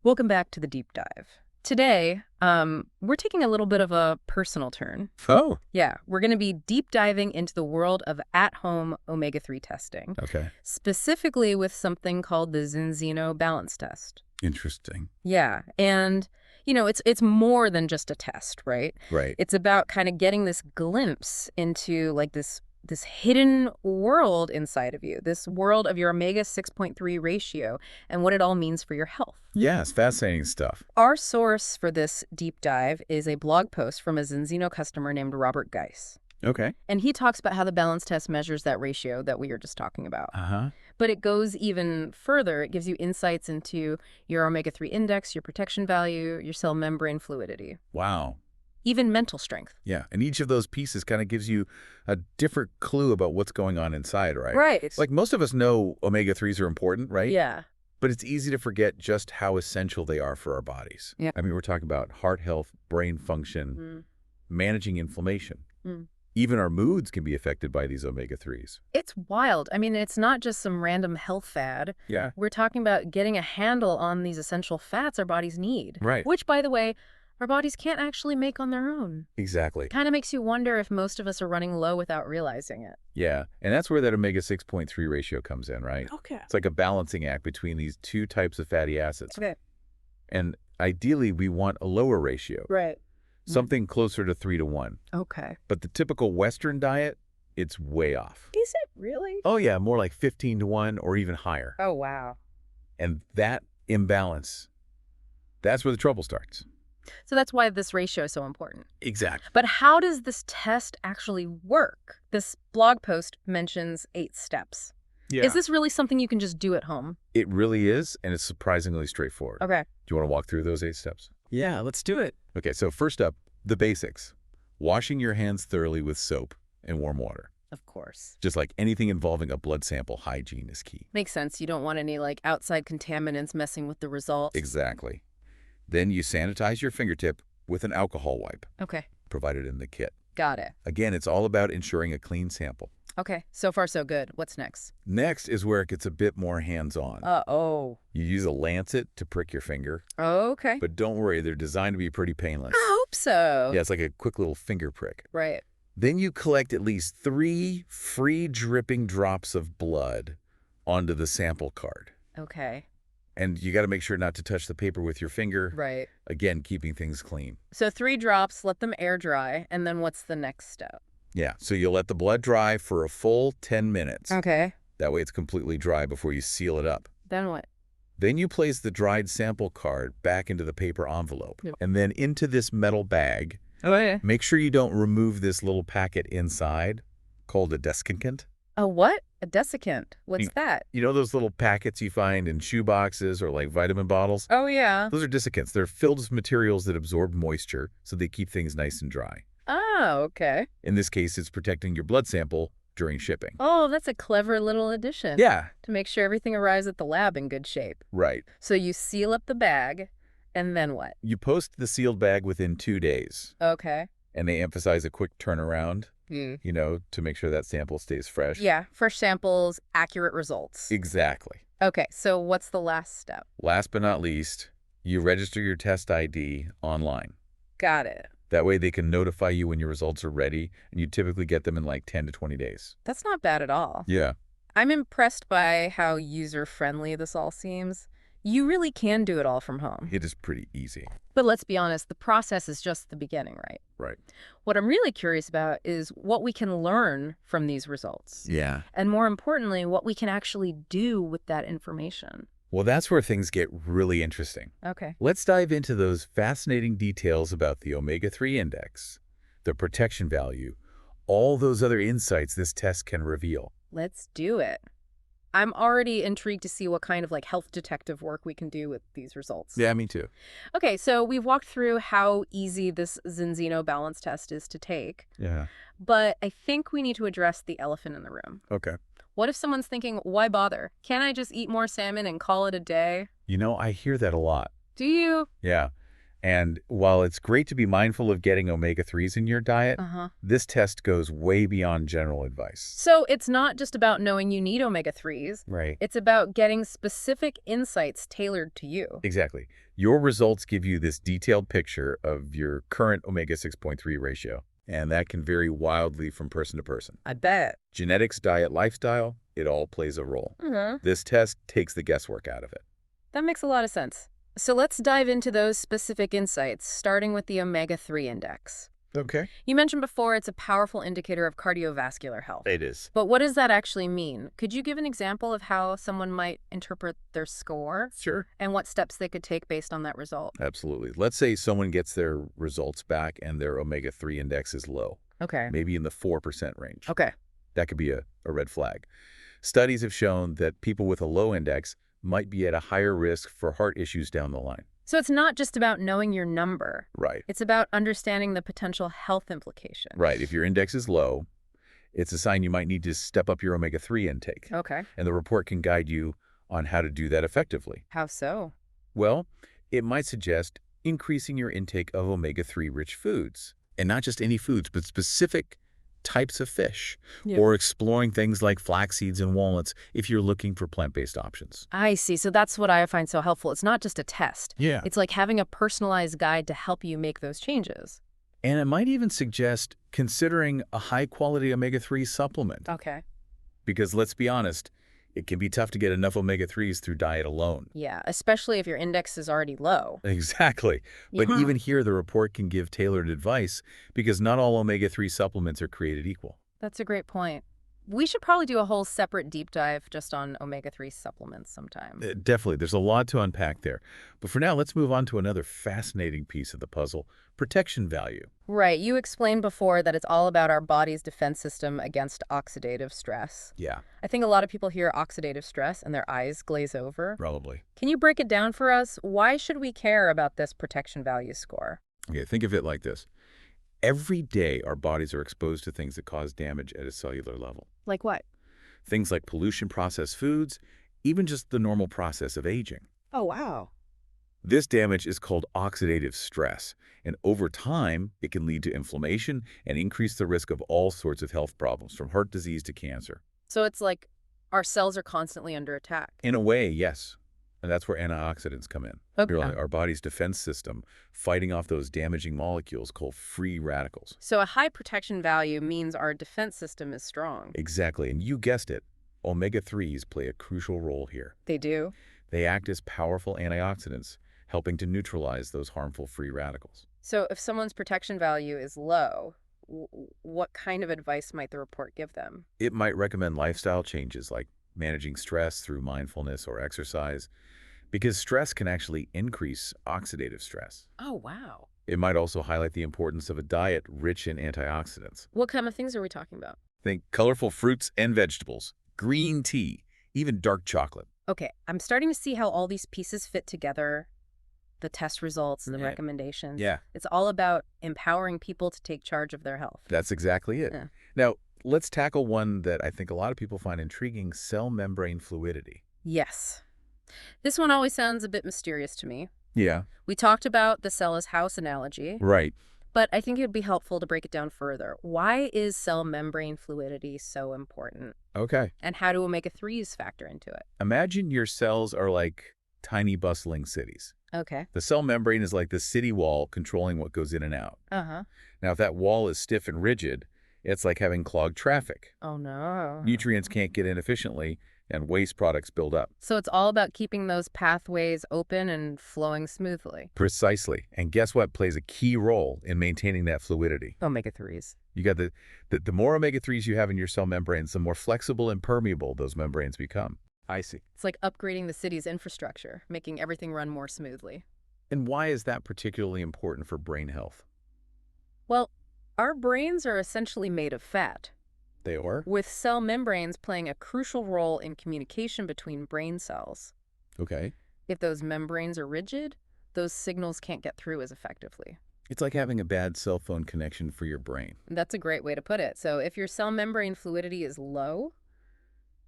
Welcome back to the deep dive. Today, we're taking a little bit of a personal turn. Oh, Yeah, we're going to be deep diving into the world of at-home omega-3 testing, okay. specifically with something called the ZinZino balance test. Interesting. Yeah, and it's more than just a test, right? Right. It's about kind of getting this glimpse into like this hidden world inside of you, this world of your omega 6.3 ratio and what it all means for your health. Yeah, it's fascinating stuff. Our source for this deep dive is a blog post from a ZinZino customer named Robert Geis. Okay. And he talks about how the balance test measures that ratio that we were just talking about. Uh-huh. But it goes even further. It gives you insights into your omega-3 index, your protection value, your cell membrane fluidity, Wow. even mental strength. Yeah, and each of those pieces kind of gives you a different clue about what's going on inside, right? Right. Like most of us know omega-3s are important, right? Yeah. But it's easy to forget just how essential they are for our bodies. Yeah. I mean, we're talking about heart health, brain function, managing inflammation. Mm. Even our moods can be affected by these omega-3s. It's wild. I mean, it's not just some random health fad. Yeah. We're talking about getting a handle on these essential fats our bodies need. Right. Which, by the way, our bodies can't actually make on their own. Exactly. Kind of makes you wonder if most of us are running low without realizing it. Yeah, and that's where that omega 6.3 ratio comes in, right? Okay. It's like a balancing act between these two types of fatty acids. Okay. And ideally, we want a lower ratio, Right. something closer to 3 to 1. Okay. But the typical Western diet, it's way off. Is it really? Oh, yeah, more like 15 to 1 or even higher. Oh, wow. And that imbalance, that's where the trouble starts. So that's why this ratio is so important. Exactly. But how does this test actually work? This blog post mentions 8 steps. Yeah, Is this really something you can just do at home? it really is, and it's surprisingly straightforward. Okay. Do you want to walk through those 8 steps? Yeah, let's do it. Okay, so first up, the basics. Washing your hands thoroughly with soap and warm water. Of course. Just like anything involving a blood sample, hygiene is key. Makes sense. You don't want any like outside contaminants messing with the results. Exactly. Then you sanitize your fingertip with an alcohol wipe Okay. provided in the kit. Got it. Again, it's all about ensuring a clean sample. Okay. So far, so good. What's next? Next is where it gets a bit more hands-on. Oh. You use a lancet to prick your finger, Okay. but don't worry, they're designed to be pretty painless. I hope so. Yeah, it's like a quick little finger prick. Right. Then you collect at least 3 free dripping drops of blood onto the sample card. Okay. And you got to make sure not to touch the paper with your finger. Right. Again, keeping things clean. So 3 drops, let them air dry, and then what's the next step? Yeah, so you'll let the blood dry for a full 10 minutes. Okay. That way it's completely dry before you seal it up. Then what? Then you place the dried sample card back into the paper envelope Yep. and then into this metal bag. Oh, yeah. Make sure you don't remove this little packet inside called a desiccant. A what? A desiccant. What's You- that? You know those little packets you find in shoe boxes or like vitamin bottles? Oh, yeah. Those are desiccants. They're filled with materials that absorb moisture, so they keep things nice and dry. Oh, okay. In this case, it's protecting your blood sample during shipping. Oh, that's a clever little addition. Yeah, To make sure everything arrives at the lab in good shape. right. So you seal up the bag, and then what? You post the sealed bag within 2 days, Okay. and they emphasize a quick turnaround, Mm. to make sure that sample stays fresh. Yeah, fresh samples, accurate results. Exactly. Okay, so what's the last step? Last but not least, you register your test ID online. Got it. That way they can notify you when your results are ready, and you typically get them in like 10 to 20 days. That's not bad at all. Yeah. I'm impressed by how user-friendly this all seems. You really can do it all from home. It is pretty easy. But let's be honest, the process is just the beginning, right? Right. What I'm really curious about is what we can learn from these results. Yeah. And more importantly, what we can actually do with that information. Well, that's where things get really interesting. Okay. Let's dive into those fascinating details about the omega-3 index, the protection value, all those other insights this test can reveal. Let's do it. I'm already intrigued to see what kind of like health detective work we can do with these results. Yeah, me too. Okay, so we've walked through how easy this ZinZino balance test is to take, Yeah. but I think we need to address the elephant in the room. Okay. What if someone's thinking, why bother? Can't I just eat more salmon and call it a day? I hear that a lot. Do you? Yeah. And while it's great to be mindful of getting omega-3s in your diet, Uh-huh. this test goes way beyond general advice. So it's not just about knowing you need omega-3s. Right. It's about getting specific insights tailored to you. Exactly. Your results give you this detailed picture of your current omega-6.3 ratio, and that can vary wildly from person to person. I bet. Genetics, diet, lifestyle, it all plays a role. Uh-huh. This test takes the guesswork out of it. That makes a lot of sense. So let's dive into those specific insights, starting with the omega-3 index. Okay. You mentioned before it's a powerful indicator of cardiovascular health. It is. But what does that actually mean? Could you give an example of how someone might interpret their score Sure. and what steps they could take based on that result? Absolutely. Let's say someone gets their results back and their omega-3 index is low, Okay. maybe in the 4% range. Okay. That could be a red flag. Studies have shown that people with a low index might be at a higher risk for heart issues down the line. So it's not just about knowing your number. Right. It's about understanding the potential health implications. Right. If your index is low, it's a sign you might need to step up your omega-3 intake. Okay. And the report can guide you on how to do that effectively. How so? Well, it might suggest increasing your intake of omega-3 rich foods. And not just any foods, but specific types of fish. Yeah. Or exploring things like flax seeds and walnuts if you're looking for plant-based options. I see. So that's what I find so helpful. It's not just a test. Yeah. It's like having a personalized guide to help you make those changes. And it might even suggest considering a high-quality omega-3 supplement. Okay. Because let's be honest, it can be tough to get enough omega-3s through diet alone. Yeah, especially if your index is already low. Exactly. But Yeah. even here, the report can give tailored advice because not all omega-3 supplements are created equal. That's a great point. We should probably do a whole separate deep dive just on omega-3 supplements sometime. Definitely. There's a lot to unpack there. But for now, let's move on to another fascinating piece of the puzzle, protection value. Right. You explained before that it's all about our body's defense system against oxidative stress. Yeah, I think a lot of people hear oxidative stress and their eyes glaze over. probably. Can you break it down for us? Why should we care about this protection value score? Okay, think of it like this. Every day, our bodies are exposed to things that cause damage at a cellular level. Like what? Things like pollution, processed foods, even just the normal process of aging. Oh, wow. This damage is called oxidative stress, and over time, it can lead to inflammation and increase the risk of all sorts of health problems, from heart disease to cancer. So it's like our cells are constantly under attack. In a way, yes. And that's where antioxidants come in. Okay. They're like our body's defense system fighting off those damaging molecules called free radicals. So a high protection value means our defense system is strong. Exactly, and you guessed it. Omega-3s play a crucial role here. They do? They act as powerful antioxidants, helping to neutralize those harmful free radicals. So if someone's protection value is low, what kind of advice might the report give them? It might recommend lifestyle changes like managing stress through mindfulness or exercise, because stress can actually increase oxidative stress. Oh, wow. It might also highlight the importance of a diet rich in antioxidants. What kind of things are we talking about? Think colorful fruits and vegetables, green tea, even dark chocolate. Okay, I'm starting to see how all these pieces fit together, the test results and the Yeah. recommendations. Yeah. It's all about empowering people to take charge of their health. That's exactly it. Yeah. Now, let's tackle one that I think a lot of people find intriguing, cell membrane fluidity. Yes. This one always sounds a bit mysterious to me. Yeah. We talked about the cell as house analogy, Right. but I think it would be helpful to break it down further. Why is cell membrane fluidity so important? Okay. And how do omega-3s factor into it? Imagine your cells are like tiny bustling cities. Okay. The cell membrane is like the city wall controlling what goes in and out. Uh-huh. Now, if that wall is stiff and rigid, it's like having clogged traffic. Oh, no. Nutrients can't get in efficiently, and waste products build up. So it's all about keeping those pathways open and flowing smoothly. Precisely. And guess what plays a key role in maintaining that fluidity? Omega-3s. You got the more omega-3s you have in your cell membranes, the more flexible and permeable those membranes become. I see. It's like upgrading the city's infrastructure, making everything run more smoothly. And why is that particularly important for brain health? Well, our brains are essentially made of fat, They are? with cell membranes playing a crucial role in communication between brain cells. Okay. If those membranes are rigid, those signals can't get through as effectively. It's like having a bad cell phone connection for your brain. That's a great way to put it. So if your cell membrane fluidity is low,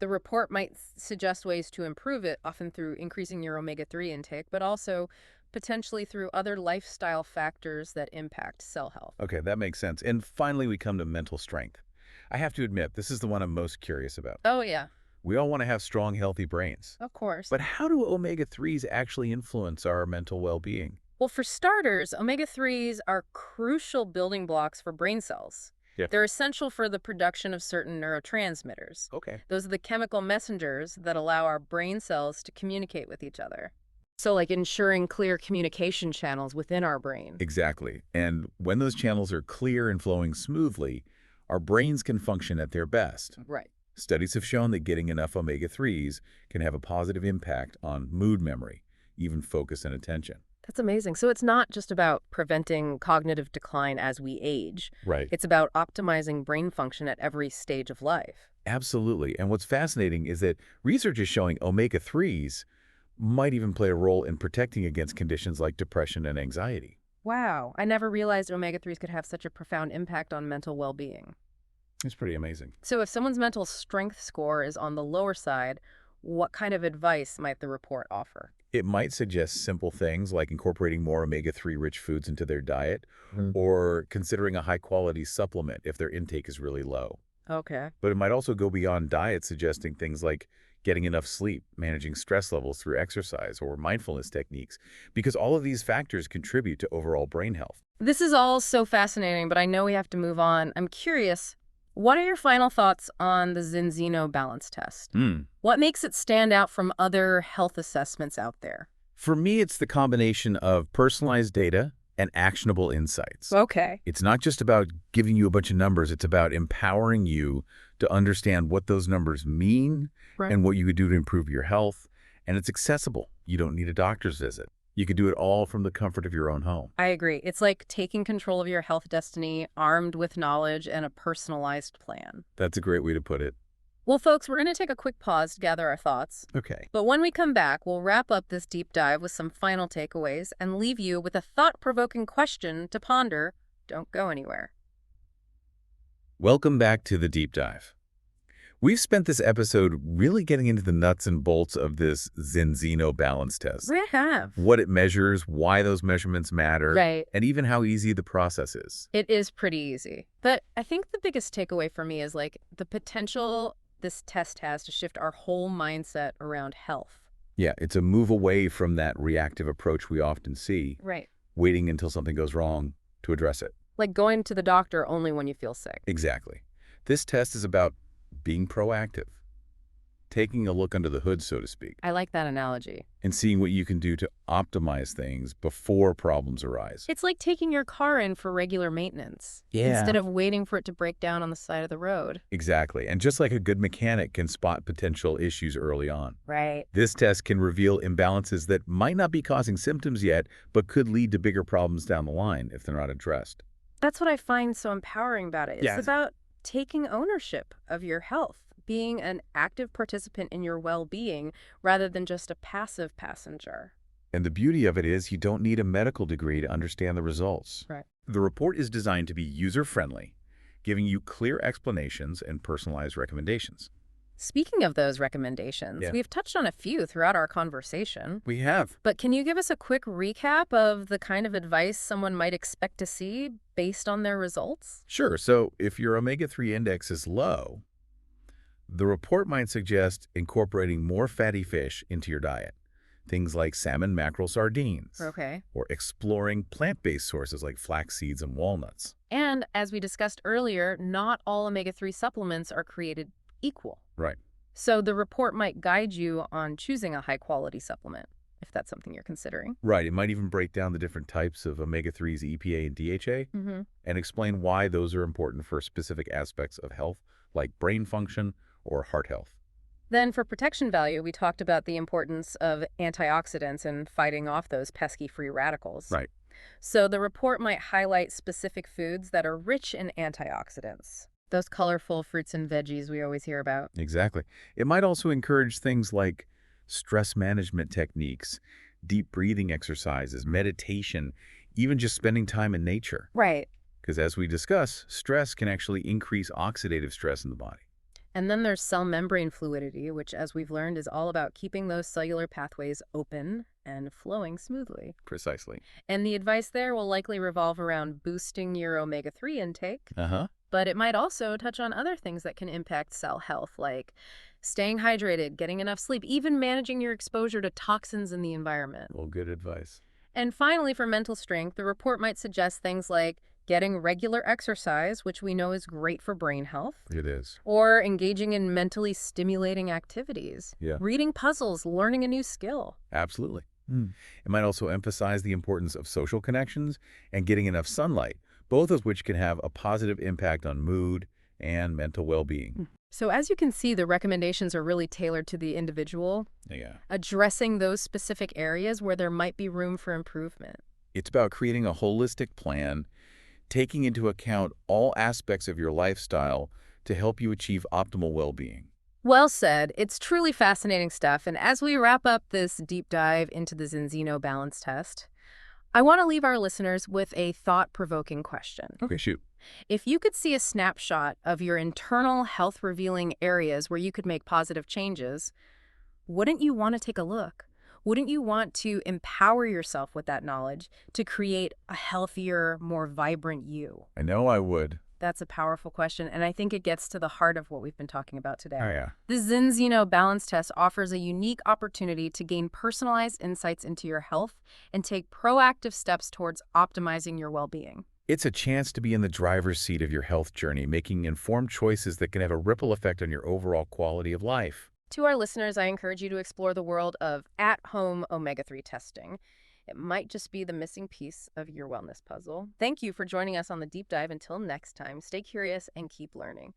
the report might suggest ways to improve it, often through increasing your omega-3 intake, but also potentially through other lifestyle factors that impact cell health. Okay, that makes sense. And finally, we come to mental strength. I have to admit, this is the one I'm most curious about. Oh, yeah, We all want to have strong, healthy brains. of course. But how do omega-3s actually influence our mental well-being? Well, for starters, omega-3s are crucial building blocks for brain cells. Yeah. They're essential for the production of certain neurotransmitters. Okay. Those are the chemical messengers that allow our brain cells to communicate with each other. So, like ensuring clear communication channels within our brain. Exactly. And when those channels are clear and flowing smoothly, our brains can function at their best. Right. Studies have shown that getting enough omega-3s can have a positive impact on mood memory, even focus and attention. That's amazing. So it's not just about preventing cognitive decline as we age. Right. It's about optimizing brain function at every stage of life. Absolutely. And what's fascinating is that research is showing omega-3s might even play a role in protecting against conditions like depression and anxiety. Wow, I never realized omega-3s could have such a profound impact on mental well-being. It's pretty amazing. So if someone's mental strength score is on the lower side, what kind of advice might the report offer? It might suggest simple things like incorporating more omega-3 rich foods into their diet Mhm. or considering a high-quality supplement if their intake is really low. Okay. But it might also go beyond diet, suggesting things like getting enough sleep, managing stress levels through exercise, or mindfulness techniques, because all of these factors contribute to overall brain health. This is all so fascinating, but I know we have to move on. I'm curious, what are your final thoughts on the ZinZino balance test? What makes it stand out from other health assessments out there? For me, it's the combination of personalized data and actionable insights. Okay. It's not just about giving you a bunch of numbers. It's about empowering you to understand what those numbers mean Right. and what you could do to improve your health. And it's accessible. You don't need a doctor's visit. You can do it all from the comfort of your own home. I agree. It's like taking control of your health destiny, armed with knowledge and a personalized plan. That's a great way to put it. Well, folks, we're going to take a quick pause to gather our thoughts. Okay. But when we come back, we'll wrap up this deep dive with some final takeaways and leave you with a thought-provoking question to ponder. Don't go anywhere. Welcome back to the deep dive. We've spent this episode really getting into the nuts and bolts of this ZinZino balance test. We have. What it measures, why those measurements matter, Right. and even how easy the process is. It is pretty easy. But I think the biggest takeaway for me is like the potential this test has to shift our whole mindset around health. Yeah, it's a move away from that reactive approach we often see, Right. waiting until something goes wrong to address it. Like going to the doctor only when you feel sick. Exactly. This test is about being proactive, taking a look under the hood, so to speak, I like that analogy. and seeing what you can do to optimize things before problems arise. It's like taking your car in for regular maintenance. Yeah. Instead of waiting for it to break down on the side of the road. Exactly. And just like a good mechanic can spot potential issues early on, Right. this test can reveal imbalances that might not be causing symptoms yet, but could lead to bigger problems down the line if they're not addressed. That's what I find so empowering about it. It's Yes. about taking ownership of your health, being an active participant in your well-being rather than just a passive passenger. And the beauty of it is you don't need a medical degree to understand the results. Right. The report is designed to be user-friendly, giving you clear explanations and personalized recommendations. Speaking of those recommendations, Yeah. we've touched on a few throughout our conversation. We have. But can you give us a quick recap of the kind of advice someone might expect to see based on their results? Sure. So if your omega-3 index is low, the report might suggest incorporating more fatty fish into your diet. Things like salmon, mackerel, sardines. Okay. Or exploring plant-based sources like flax seeds and walnuts. And as we discussed earlier, not all omega-3 supplements are created equal. Right. So the report might guide you on choosing a high-quality supplement, if that's something you're considering. Right. It might even break down the different types of omega-3s, EPA and DHA, Mm-hmm. and explain why those are important for specific aspects of health, like brain function or heart health. Then for protection value, we talked about the importance of antioxidants and fighting off those pesky free radicals. Right. So the report might highlight specific foods that are rich in antioxidants. Those colorful fruits and veggies we always hear about. Exactly. It might also encourage things like stress management techniques, deep breathing exercises, meditation, even just spending time in nature. Right. Because as we discuss, stress can actually increase oxidative stress in the body. And then there's cell membrane fluidity, which, as we've learned, is all about keeping those cellular pathways open and flowing smoothly. Precisely. And the advice there will likely revolve around boosting your omega-3 intake, Uh-huh. but it might also touch on other things that can impact cell health, like staying hydrated, getting enough sleep, even managing your exposure to toxins in the environment. Well, good advice. And finally, for mental strength, the report might suggest things like getting regular exercise, which we know is great for brain health, It is. or engaging in mentally stimulating activities, Yeah. reading puzzles, learning a new skill. Absolutely. It might also emphasize the importance of social connections and getting enough sunlight, both of which can have a positive impact on mood and mental well-being. So as you can see, the recommendations are really tailored to the individual, Yeah. addressing those specific areas where there might be room for improvement. It's about creating a holistic plan, taking into account all aspects of your lifestyle to help you achieve optimal well-being. Well said. It's truly fascinating stuff. And as we wrap up this deep dive into the ZinZino balance test, I want to leave our listeners with a thought-provoking question. Okay, shoot. If you could see a snapshot of your internal health-revealing areas where you could make positive changes, wouldn't you want to take a look? Wouldn't you want to empower yourself with that knowledge to create a healthier, more vibrant you? I know I would. That's a powerful question, and I think it gets to the heart of what we've been talking about today. Oh, yeah. The ZinZino balance test offers a unique opportunity to gain personalized insights into your health and take proactive steps towards optimizing your well-being. It's a chance to be in the driver's seat of your health journey, making informed choices that can have a ripple effect on your overall quality of life. To our listeners, I encourage you to explore the world of at-home omega-3 testing. It might just be the missing piece of your wellness puzzle. Thank you for joining us on the deep dive. Until next time, stay curious and keep learning.